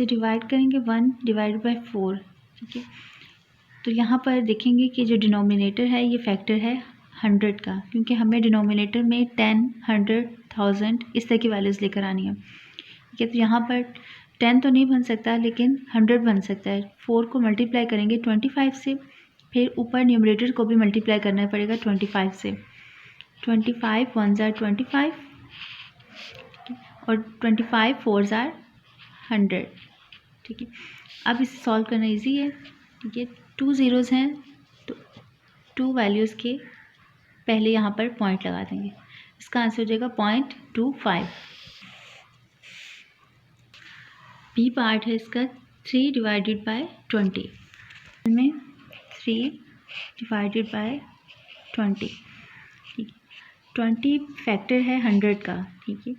इसे डिवाइड करेंगे 1 divide by 4, ठीक है। तो यहाँ पर देखेंगे कि जो डिनोमिनेटर है ये फैक्टर है 100 का, क्योंकि हमें डिनोमिनेटर में 10, 100, 1000 इस तरह की वैल्यूज़ लेकर आनी है, ठीक है। तो यहाँ पर 10 तो नहीं बन सकता, लेकिन 100 बन सकता है। 4 को मल्टीप्लाई करेंगे 25 से, फिर ऊपर न्यूमरेटर को भी मल्टीप्लाई करना पड़ेगा 25 से। 25 1 ज़ार 25 और 25 4 ज़ार 100, ठीक है। अब इसे सॉल्व करना इजी है, ठीक है। 2 ज़ीरोज़ हैं तो 2 वैल्यूज़ के पहले यहाँ पर पॉइंट लगा देंगे। इसका आंसर हो जाएगा 0.25। बी पार्ट है इसका 3 डिवाइडेड बाय 20 में 3 डिवाइडेड बाय 20, ठीक है। 20 फैक्टर है 100 का, ठीक है।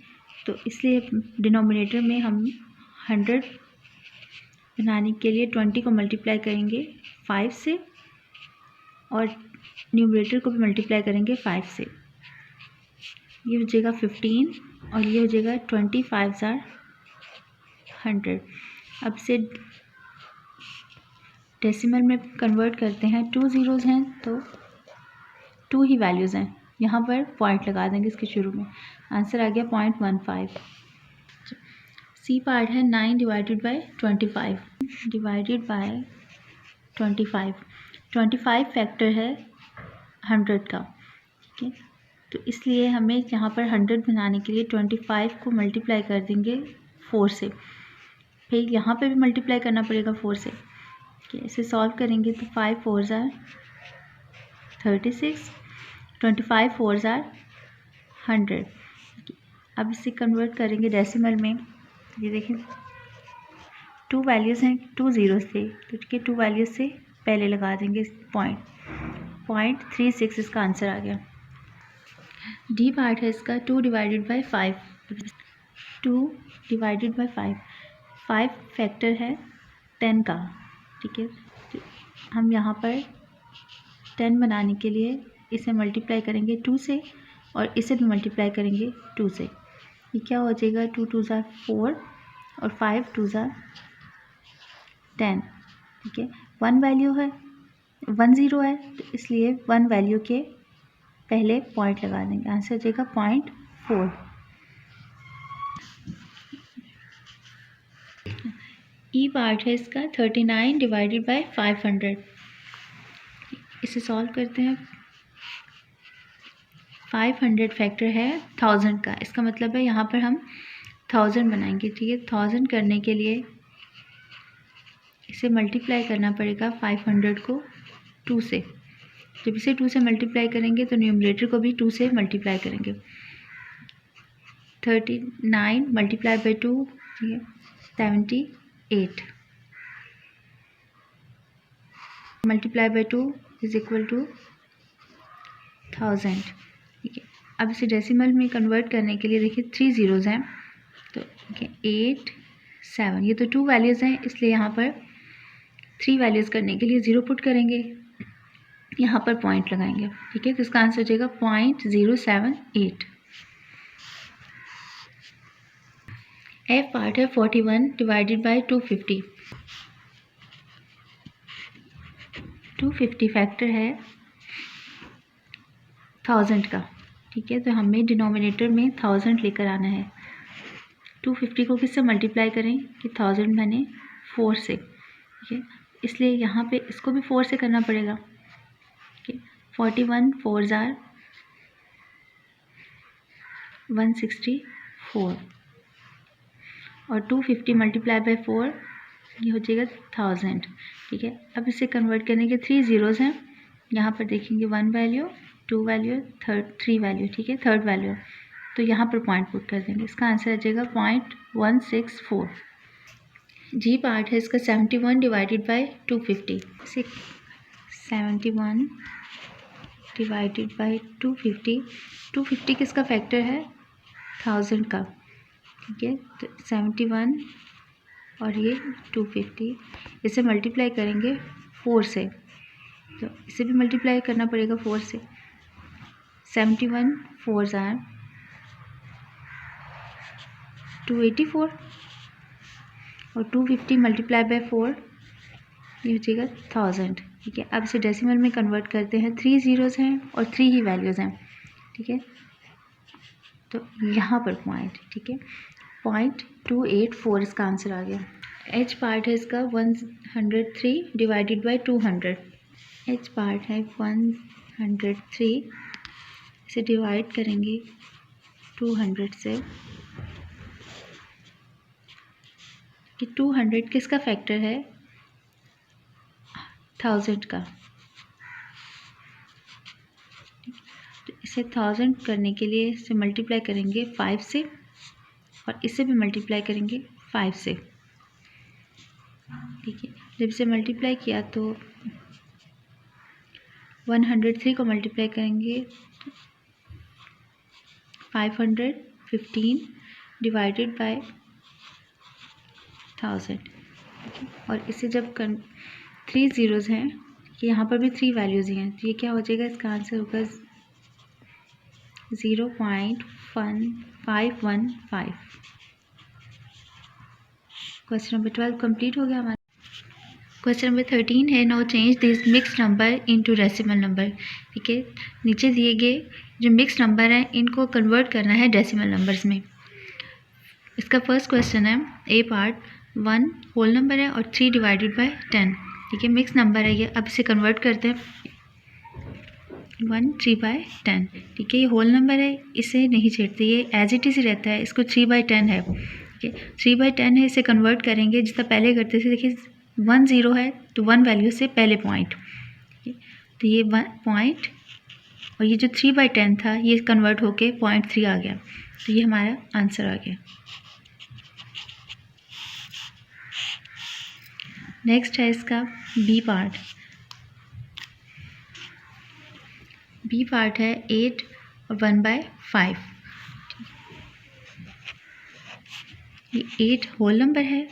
तो इसलिए डिनोमिनेटर में हम 100 बनाने के लिए 20 को मल्टीप्लाई करेंगे 5 से और न्यूमरेटर को भी मल्टीप्लाई करेंगे 5 से। ये हो जाएगा 15 और ये हो जाएगा 25 ज़ार 100। अब से डेसिमल में कन्वर्ट करते हैं। 2 ज़ीरोज़ हैं तो 2 ही वैल्यूज़ हैं, यहाँ पर पॉइंट लगा देंगे इसके शुरू में। आंसर आ गया 0.15। सी पार्ट है 9 divided bye 25 divided by 25। 25 factor है 100 का, ठीक है। तो इसलिए हमें यहाँ पर 100 बनाने के लिए 25 को मल्टीप्लाई कर देंगे 4 से, फिर यहाँ पे भी मल्टीप्लाई करना पड़ेगा 4 से, ठीक है। इसे सॉल्व करेंगे तो 5 4 ज़ार 36, 25 4 ज़ार 100। अब इसे कन्वर्ट करेंगे डेसिमल में। ये देखें 2 वैल्यूज़ हैं, 2 ज़ीरोज़ थे, ठीक है। 2 वैल्यूज़ से पहले लगा देंगे पॉइंट। 0.36 इसका आंसर आ गया। डी पार्ट है इसका 2 divided by 5 2 divided by 5। 5 factor है 10 का, ठीक है। तो हम यहाँ पर 10 बनाने के लिए इसे मल्टीप्लाई करेंगे 2 से और इसे भी मल्टीप्लाई करेंगे 2 से। ये क्या हो जाएगा 2 2 ज़ार 4 और 5 2 ज़ार 10, ठीक है। 1 वैल्यू है 1 ज़ीरो है, तो इसलिए 1 वैल्यू के पहले पॉइंट लगा देंगे। आंसर हो जाएगा 0.4। ई पार्ट है इसका 39 डिवाइडेड बाय 500। इसे सॉल्व करते हैं। 500 फैक्टर है 1000 का, इसका मतलब है यहाँ पर हम 1000 बनाएंगे, ठीक है। 1000 करने के लिए इसे मल्टीप्लाई करना पड़ेगा 500 को 2 से। जब इसे 2 से मल्टीप्लाई करेंगे तो न्यूमरेटर को भी 2 से मल्टीप्लाई करेंगे। 39 मल्टीप्लाई बाई 2, ठीक है, 78 multiply by 2 is equal to 1000, ठीक है। अब इसे डेसिमल में कन्वर्ट करने के लिए देखिए 3 ज़ीरोज़ हैं, तो ठीक है 8 7, ये तो 2 वैल्यूज़ हैं, इसलिए यहाँ पर 3 वैल्यूज़ करने के लिए 0 पुट करेंगे, यहाँ पर पॉइंट लगाएंगे, ठीक है। तो इसका आंसर हो जाएगा 0.078। एफ पार्ट है 41 डिवाइडेड बाय 250। 250 फैक्टर है 1000 का, ठीक है। तो हमें डिनोमिनेटर में 1000 लेकर आना है। 250 को किससे मल्टीप्लाई करें कि 1000 बने 4 से, ठीक है। इसलिए यहाँ पे इसको भी 4 से करना पड़ेगा, ठीक है। 41 4 ज़ार 164 और 250 मल्टीप्लाई बाय 4 ये हो जाएगा 1000, ठीक है। अब इसे कन्वर्ट करने के 3 ज़ीरोज़ हैं, यहाँ पर देखेंगे 1 वैल्यू 2 वैल्यू 3 वैल्यू, ठीक है, 3rd वैल्यू, तो यहाँ पर पॉइंट पुट कर देंगे। इसका आंसर आ जाएगा 0.164। जी पार्ट है इसका 71 डिवाइडेड बाय 250। 71 divided by 250। 250 किसका फैक्टर है 1000 का, ठीक है। तो 71 और ये 250, इसे मल्टीप्लाई करेंगे 4 से, तो इसे भी मल्टीप्लाई करना पड़ेगा 4 से। 71 4 ज़ार 284 और 250 मल्टीप्लाई बाय 4 ये हो जाएगा 1000। ठीक है, अब इसे डेसिमल में कन्वर्ट करते हैं। 3 ज़ीरोज़ हैं और 3 ही वैल्यूज़ हैं। ठीक है, तो यहाँ पर पॉइंट, ठीक है, 0.284 इसका आंसर आ गया। एच पार्ट है इसका 103 डिवाइडेड बाई 200। एच पार्ट है 103, इसे डिवाइड करेंगे 200 से कि 200 किसका फैक्टर है, 1000 का। तो इसे 1000 करने के लिए इसे मल्टीप्लाई करेंगे 5 से और इसे भी मल्टीप्लाई करेंगे 5 से। ठीक है, जब इसे मल्टीप्लाई किया तो 103 को मल्टीप्लाई करेंगे 515 डिवाइडेड बाय 1000। और इसे जब 3 ज़ीरोज़ हैं, यहाँ पर भी 3 वैल्यूज़ ही हैं, तो ये क्या हो जाएगा, इसका आंसर होगा 0.515। क्वेश्चन नंबर 12 कंप्लीट हो गया हमारा। क्वेश्चन नंबर 13 है, no change this mix number into decimal number. ठीक है, नीचे दिए गए जो मिक्स नंबर हैं इनको कन्वर्ट करना है डेसिमल नंबर्स में। इसका फर्स्ट क्वेश्चन है, ए पार्ट 1 होल नंबर है और 3 डिवाइडेड बाय 10। ठीक है, मिक्स नंबर है ये। अब इसे कन्वर्ट करते हैं 1 3/10। ठीक है, ये होल नंबर है, इसे नहीं छेड़ते, ये एज इट इज़ ही रहता है। इसको 3/10 है। ठीक है, 3/10 है, इसे कन्वर्ट करेंगे जितना पहले करते थे। देखिए 1 0 है तो 1 वैल्यू से पहले पॉइंट। ठीक है, तो ये 1 पॉइंट और ये जो 3/10 था ये कन्वर्ट होके 0.3 आ गया। तो ये हमारा आंसर आ गया। नेक्स्ट है इसका बी पार्ट। बी पार्ट है 8 और 1/5। ये 8 होल नंबर है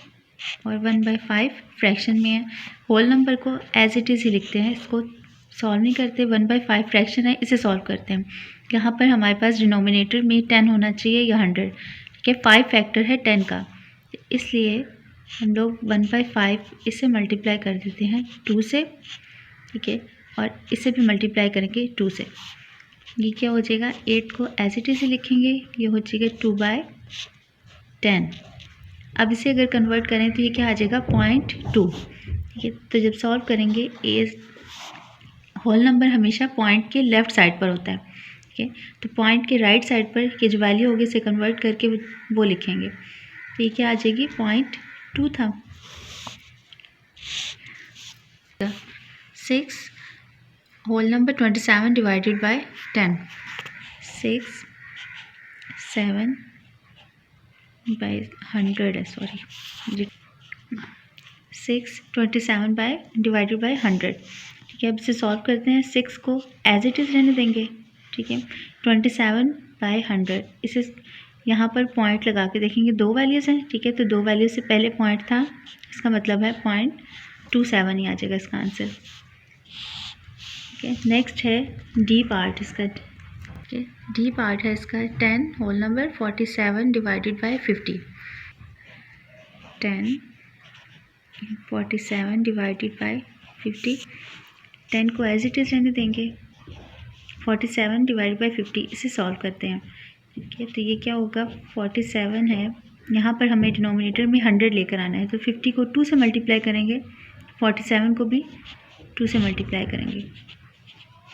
और 1/5 फ्रैक्शन में है। होल नंबर को एज इट इज़ ही लिखते हैं, इसको सॉल्व नहीं करते। 1/5 फ्रैक्शन है, इसे सॉल्व करते हैं। यहाँ पर हमारे पास डिनोमिनेटर में 10 होना चाहिए या 100। ठीक है, 5 फैक्टर है 10 का, इसलिए हम लोग 1/5 इसे मल्टीप्लाई कर देते हैं 2 से। ठीक है, और इसे भी मल्टीप्लाई करेंगे 2 से। ये क्या हो जाएगा, 8 को एज इट इज़ ही लिखेंगे, ये हो जाएगा 2/10। अब इसे अगर कन्वर्ट करें तो ये क्या आ जाएगा 0.2। ठीक है, तो जब सॉल्व करेंगे होल नंबर हमेशा पॉइंट के लेफ़्ट साइड पर होता है। ठीक है, तो पॉइंट के राइट साइड पर की जो वैल्यू होगी इसे कन्वर्ट करके वो लिखेंगे। तो ये क्या आ जाएगी 0.2 था। 6 whole number 27 divided by 10। 6 7 by 100 है, सॉरी 6 27 बाय डिवाइडेड बाय 100। ठीक है, अब इसे सॉल्व करते हैं। 6 को एज इट इज़ रहने देंगे। ठीक है, 27/100 इसे यहाँ पर पॉइंट लगा के देखेंगे, 2 वैल्यूज़ हैं। ठीक है, तो 2 वैल्यू से पहले पॉइंट था, इसका मतलब है 0.27 ही आ जाएगा इसका आंसर। ठीक है, नेक्स्ट है डी पार्ट इसका। ठीक है, डी पार्ट है इसका 10 whole number 47 divided by 50। 10 47 divided by 50। 10 को एज इट इज़ रहने देंगे। 47 डिवाइड बाई 50 इसे सॉल्व करते हैं। ठीक है, तो ये क्या होगा, 47 है, यहाँ पर हमें डिनोमिनेटर में 100 लेकर आना है, तो 50 को 2 से मल्टीप्लाई करेंगे, 47 को भी 2 से मल्टीप्लाई करेंगे।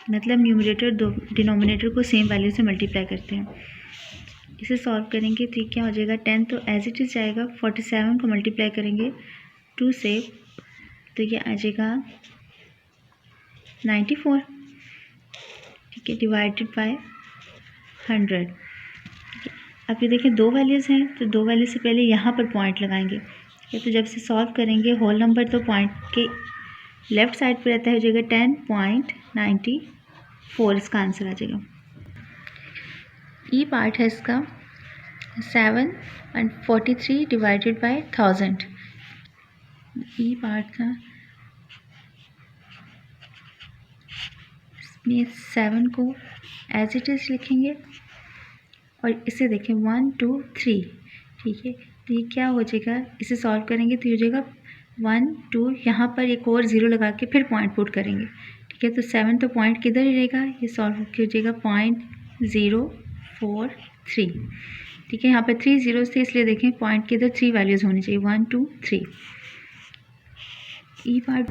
मतलब न्यूमरेटर दो डिनोमिनेटर को सेम वैल्यू से मल्टीप्लाई करते हैं। इसे सॉल्व करेंगे तो ये क्या हो जाएगा, 10 तो एज इट इज़ जाएगा, 47 को मल्टीप्लाई करेंगे 2 से, तो ये आ जाएगा 94। ठीक है, डिवाइडेड बाय 100। अब ये देखिए 2 वैल्यूज़ हैं, तो 2 वैल्यू से पहले यहाँ पर पॉइंट लगाएंगे। ठीक है, तो जब से सॉल्व करेंगे होल नंबर तो पॉइंट के लेफ़्ट साइड पर रहता है, हो जाएगा 10.94 इसका आंसर आ जाएगा। ई पार्ट है इसका 7 and 43 divided by 1000। E part था, इसमें 7 को एज इट इज़ लिखेंगे और इसे देखें 1 2 3। ठीक है, तो ये क्या हो जाएगा, इसे सॉल्व करेंगे तो ये हो जाएगा 1 2, यहाँ पर एक और 0 लगा के फिर पॉइंट पुट करेंगे। ठीक है, तो 7 तो पॉइंट किधर ही रहेगा, ये सॉल्व होकर हो जाएगा 0.043। ठीक है, यहाँ पर 3 zeros थे इसलिए देखें पॉइंट के इधर 3 वैल्यूज़ होनी चाहिए, 1 2 3। ई पार्ट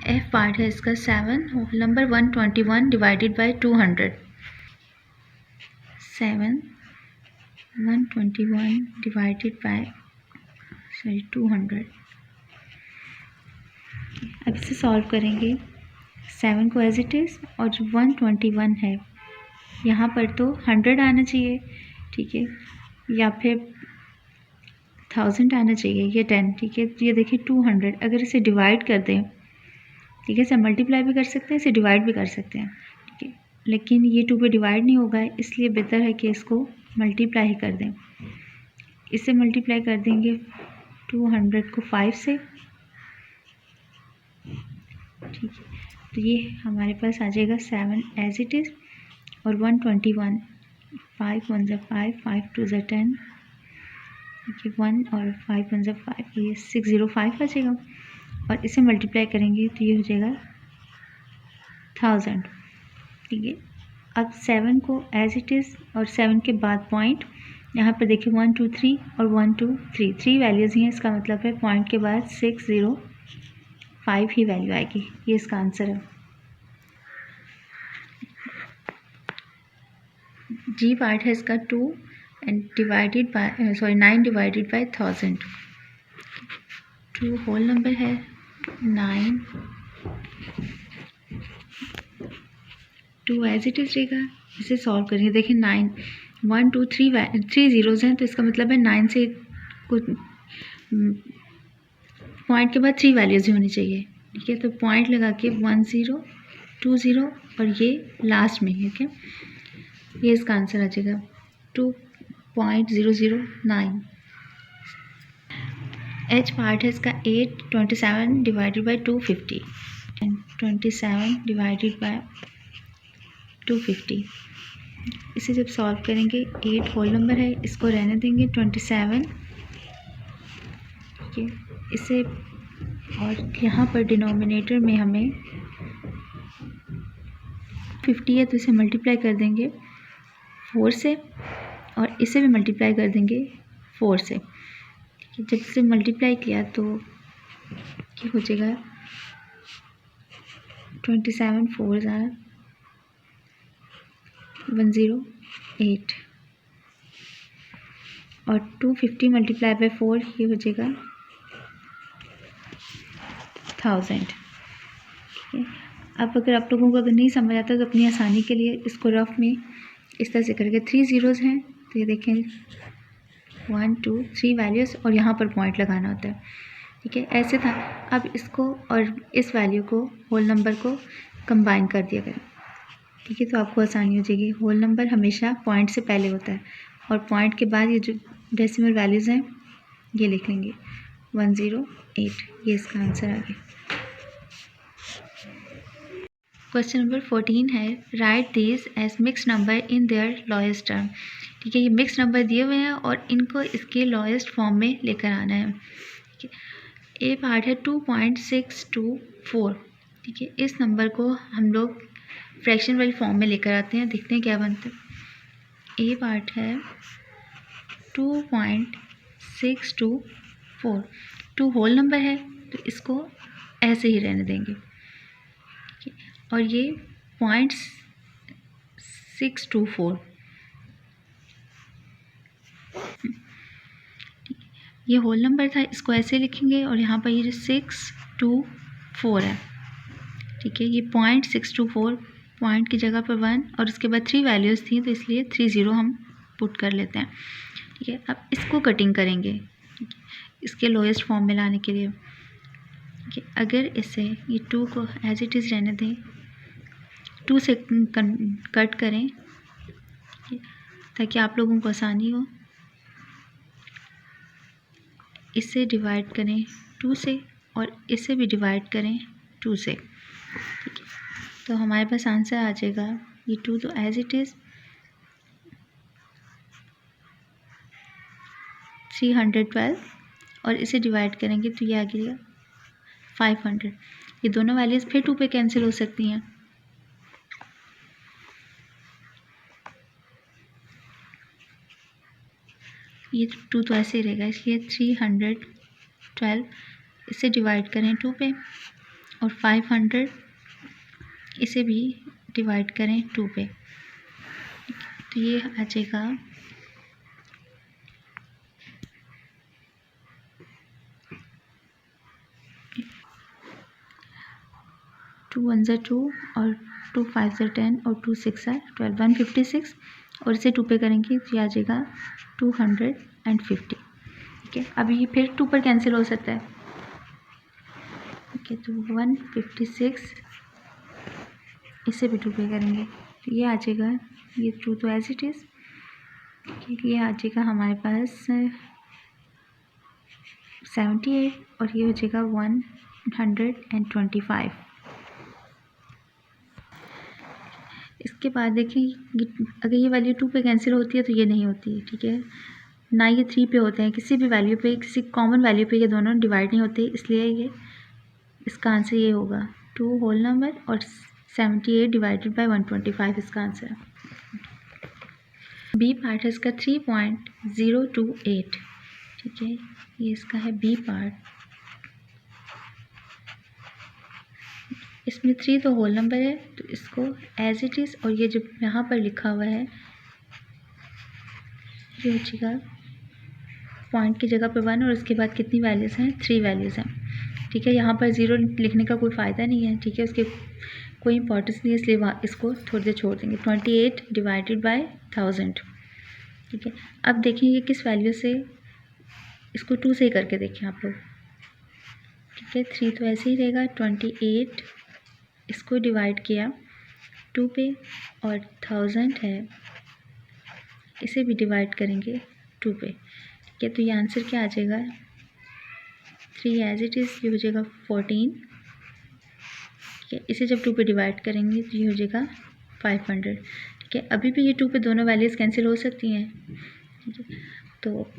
एफ पार्ट है इसका 7 whole number 121 divided by 200। 7 121 divided by 200। अब इसे सॉल्व करेंगे, 7 को एज इट इज़ और 121 है, यहाँ पर तो 100 आना चाहिए। ठीक है, या फिर 1000 आना चाहिए, ये 10। ठीक है, ये देखिए 200, अगर इसे डिवाइड कर दें, ठीक है, इसे मल्टीप्लाई भी कर सकते हैं, इसे डिवाइड भी कर सकते हैं। ठीक है, लेकिन ये 2 पे डिवाइड नहीं होगा, इसलिए बेहतर है कि इसको मल्टीप्लाई ही कर दें। इसे मल्टीप्लाई कर देंगे 200 को 5 से। ठीक है, तो ये हमारे पास आ जाएगा 7 एज इट इज़ और 121, 5 1 ज़ा 5, 5 2 ज़ा 10, 1 और 5 1 ज़ा 5, ये 605 आ जाएगा। और इसे मल्टीप्लाई करेंगे तो ये हो जाएगा 1000। ठीक है, अब 7 को एज इट इज़ और 7 के बाद पॉइंट, यहाँ पर देखिए 1 2 3 और 1 2 3, 3 वैल्यूज़ ही हैं, इसका मतलब है पॉइंट के बाद 605 ही वैल्यू आएगी। ये इसका आंसर है। जी पार्ट है इसका 2 and divided by 9 divided by 1000। 2 whole number है 9, 2 एज इट इज़ रहेगा। इसे सॉल्व करेंगे, देखिए 9 1 2 3 zeros हैं, तो इसका मतलब है 9 से कुछ पॉइंट के बाद 3 वैल्यूज़ ही होनी चाहिए। ठीक है, तो पॉइंट लगा के 1 0 2 0 और ये लास्ट में। ठीक है, ये इसका आंसर आ जाएगा 2.009। एच पार्ट है इसका 8 27 divided bye 250 and 27 divided bye 250। इसे जब सॉल्व करेंगे, 8 होल नंबर है, इसको रहने देंगे 27। ठीक है, इसे और यहाँ पर डिनोमिनेटर में हमें 50 है, तो इसे मल्टीप्लाई कर देंगे 4 से और इसे भी मल्टीप्लाई कर देंगे 4 से। ठीक है, जब इसे मल्टीप्लाई किया तो क्या हो जाएगा, 27 4 ज़ार 108 और 250 मल्टीप्लाई बाय 4, ये हो जाएगा 1000। ठीक है, अब अगर आप लोगों को अगर नहीं समझ आता तो अपनी आसानी के लिए इसको रफ में इस तरह से करके 3 zeros हैं, तो ये देखें 1 2 3 वैल्यूज़ और यहाँ पर पॉइंट लगाना होता है। ठीक है, ऐसे था। अब इसको और इस वैल्यू को, होल नंबर को कंबाइन कर दिया करें। ठीक है, तो आपको आसानी हो जाएगी। होल नंबर हमेशा पॉइंट से पहले होता है और पॉइंट के बाद ये जो डेसिमल वैल्यूज़ हैं ये लिख लेंगे 108। ये इसका आंसर आ गया। क्वेश्चन नंबर 14 है, write this as mix number in their lowest term. ठीक है, ये मिक्स नंबर दिए हुए हैं और इनको इसके लोएस्ट फॉर्म में लेकर आना है। ठीक है, ए पार्ट है 2.624। ठीक है, इस नंबर को हम लोग फ्रैक्शन वाली फॉर्म में लेकर आते हैं, देखते हैं क्या बनता है। ए पार्ट है 2.624, 2 होल नंबर है तो इसको ऐसे ही रहने देंगे। और ये 0.624, ये होल नंबर था, इसको ऐसे लिखेंगे और यहाँ पर ये जो 624 है। ठीक है, ये 0.624, पॉइंट की जगह पर 1 और उसके बाद 3 वैल्यूज़ थी तो इसलिए 30 हम पुट कर लेते हैं। ठीक है, अब इसको कटिंग करेंगे इसके लोएस्ट फॉर्म में लाने के लिए। ठीक है, अगर इसे ये 2 को एज इट इज़ रहने दें, 2 से कट करें ताकि आप लोगों को आसानी हो। इसे डिवाइड करें 2 से और इसे भी डिवाइड करें 2 से। ठीक है, तो हमारे पास आंसर आ जाएगा, ये 2 तो एज इट इज़ 312 और इसे डिवाइड करेंगे तो ये आ गया 500। ये दोनों वैल्यूज़ फिर 2 पे कैंसिल हो सकती हैं। ये 2 तो ऐसे ही रहेगा, इसलिए 312 इसे डिवाइड करें 2 पे और 500 इसे भी डिवाइड करें 2 पे, तो ये आ जाएगा 2 1 ज़ा 2 और 2 5 ज़ा 10 और 2 6 ज़ा 12, 156 और इसे 2 पे करेंगे तो ये आ जाएगा 250। ठीक है, अभी ये फिर 2 पर कैंसिल हो सकता है। ठीक है, तो 156 इसे भी 2 पे करेंगे तो ये आ जाएगा, ये 2 तो एज इट इज़, ये आ जाएगा हमारे पास 78 और ये हो जाएगा 125। इसके बाद देखिए, अगर ये वैल्यू 2 पे कैंसिल होती है तो ये नहीं होती है। ठीक है, ना ये 3 पे होते हैं, किसी भी वैल्यू पे, किसी कॉमन वैल्यू पे ये दोनों डिवाइड नहीं होते, इसलिए ये इसका आंसर ये होगा 2 होल नंबर और 78 डिवाइडेड बाय 125 इसका आंसर है। बी पार्ट है इसका 3.028। ठीक है, ये इसका है बी पार्ट। इसमें 3 तो होल नंबर है तो इसको एज इट इज़, और ये जो यहाँ पर लिखा हुआ है ये हो जाएगा पॉइंट की जगह पर 1 और उसके बाद कितनी वैल्यूज़ हैं, 3 वैल्यूज़ हैं। ठीक है, यहाँ पर 0 लिखने का कोई फ़ायदा नहीं है। ठीक है, उसके कोई इंपॉर्टेंस नहीं है, इसलिए इसको थोड़ी देर छोड़ देंगे। 28 डिवाइडेड बाय 1000। ठीक है, अब देखिए ये किस वैल्यू से, इसको 2 से ही करके देखें आप लोग। ठीक है, 3 तो ऐसे ही रहेगा, 28 इसको डिवाइड किया 2 पे और 1000 है इसे भी डिवाइड करेंगे 2 पे। ठीक है, तो ये आंसर क्या आ जाएगा, 3 एज इट इज़, ये हो जाएगा 14। ठीक है, इसे जब 2 पे डिवाइड करेंगे तो ये हो जाएगा 500। ठीक है, अभी भी ये 2 पे दोनों वैल्यूज़ कैंसिल हो सकती हैं। ठीक है, तो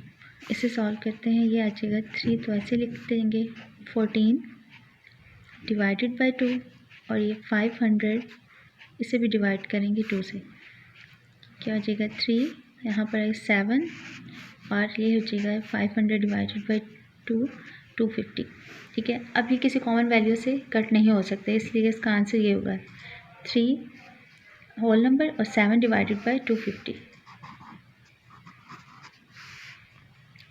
इसे सॉल्व करते हैं, ये आ जाएगा 3 तो ऐसे लिख देंगे, 14 डिवाइडेड बाय 2 और ये 500 इसे भी डिवाइड करेंगे 2 से, क्या हो जाएगा 3, यहाँ पर है 7 और ये हो जाएगा 500 डिवाइडेड बाई 2, 250। ठीक है, अब ये किसी कॉमन वैल्यू से कट नहीं हो सकते, इसलिए इसका आंसर ये होगा 3 होल नंबर और 7 डिवाइडेड बाई 250।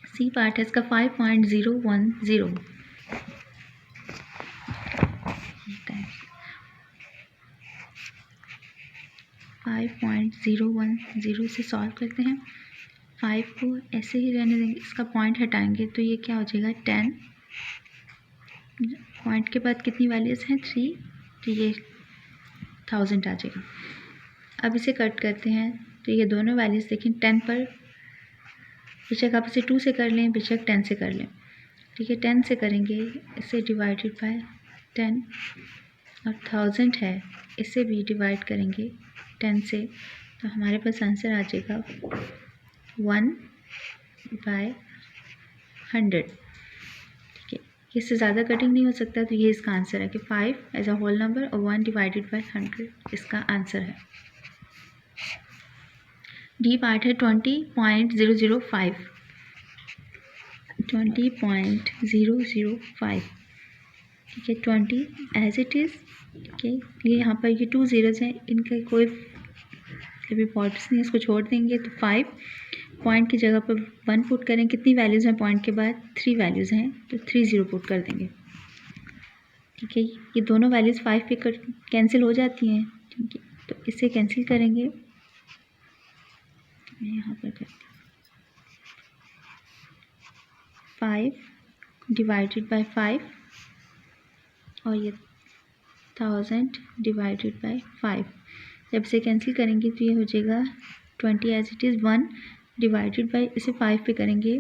सी पार्ट है इसका 5.010। 5.010 से सॉल्व करते हैं। 5 को ऐसे ही रहने देंगे, इसका पॉइंट हटाएंगे तो ये क्या हो जाएगा 10। पॉइंट के बाद कितनी वैल्यूज़ हैं 3, तो ये 1000 आ जाएगा। अब इसे कट करते हैं तो ये दोनों वैल्यूज़ देखें 10 पर, बेशक आप इसे 2 से कर लें, बेशक 10 से कर लें। ठीक है, 10 से करेंगे, इसे डिवाइडेड बाय 10 और 1000 है इसे भी डिवाइड करेंगे 10 से, तो हमारे पास आंसर आ जाएगा 1/100। ठीक है, इससे ज़्यादा कटिंग नहीं हो सकता, तो ये इसका आंसर है कि 5 एज अ होल नंबर और 1 डिवाइडेड बाय 100 इसका आंसर है। डी पार्ट है 20.005। 20.005। ठीक है, 20 एज इट इज़। ठीक है, ये यहाँ पर ये 2 ज़ीरोज़ हैं, इनका कोई मतलब इम्पोर्टेंस नहीं है, इसको छोड़ देंगे। तो 5 पॉइंट की जगह पर 1 पुट करें, कितनी वैल्यूज़ हैं पॉइंट के बाद, 3 वैल्यूज़ हैं, तो 30 पुट कर देंगे। ठीक है, ये दोनों वैल्यूज़ 5 पे कैंसिल हो जाती हैं। ठीक है, तो इसे कैंसिल करेंगे, मैं यहाँ पर करती हूँ 5 डिवाइडेड बाय 5 और ये 1000 डिवाइडेड बाय 5। जब इसे कैंसिल करेंगे तो ये हो जाएगा 20 as it is, 1 divided by, इसे 5 पे करेंगे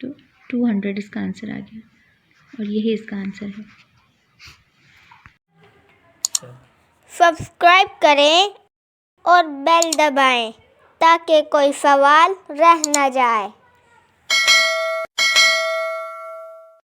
तो 200 इसका आंसर आ गया और यही इसका आंसर है। सब्सक्राइब करें और बेल दबाएं ताकि कोई सवाल रह न जाए।